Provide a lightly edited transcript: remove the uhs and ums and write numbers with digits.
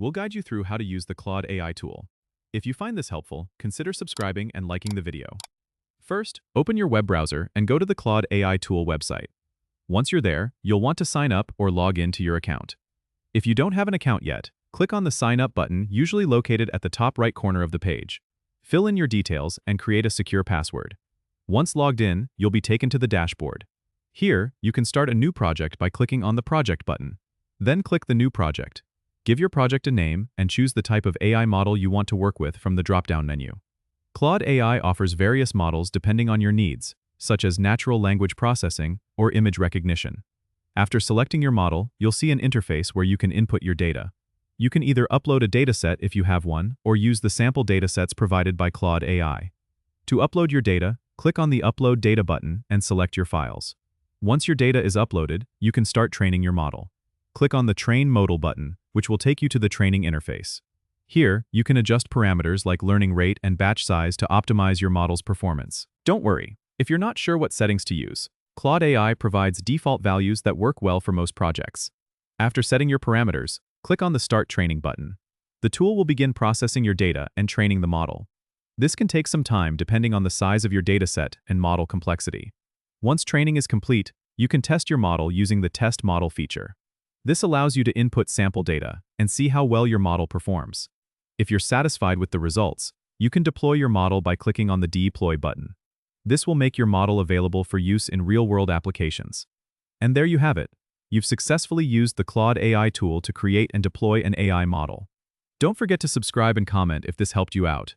we'll guide you through how to use the Claude AI tool. If you find this helpful, consider subscribing and liking the video. First, open your web browser and go to the Claude AI tool website. Once you're there, you'll want to sign up or log in to your account. If you don't have an account yet, click on the Sign Up button, usually located at the top right corner of the page. Fill in your details and create a secure password. Once logged in, you'll be taken to the dashboard. Here, you can start a new project by clicking on the Project button. Then click the New Project. Give your project a name and choose the type of AI model you want to work with from the drop-down menu. Claude AI offers various models depending on your needs, such as natural language processing or image recognition. After selecting your model, you'll see an interface where you can input your data. You can either upload a dataset if you have one, or use the sample datasets provided by Claude AI. To upload your data, click on the Upload Data button and select your files. Once your data is uploaded, you can start training your model. Click on the Train Modal button, which will take you to the training interface. Here, you can adjust parameters like learning rate and batch size to optimize your model's performance. Don't worry, if you're not sure what settings to use, Claude AI provides default values that work well for most projects. After setting your parameters, click on the Start Training button. The tool will begin processing your data and training the model. This can take some time depending on the size of your dataset and model complexity. Once training is complete, you can test your model using the Test Model feature. This allows you to input sample data and see how well your model performs. If you're satisfied with the results, you can deploy your model by clicking on the Deploy button. This will make your model available for use in real-world applications. And there you have it. You've successfully used the Claude AI tool to create and deploy an AI model. Don't forget to subscribe and comment if this helped you out.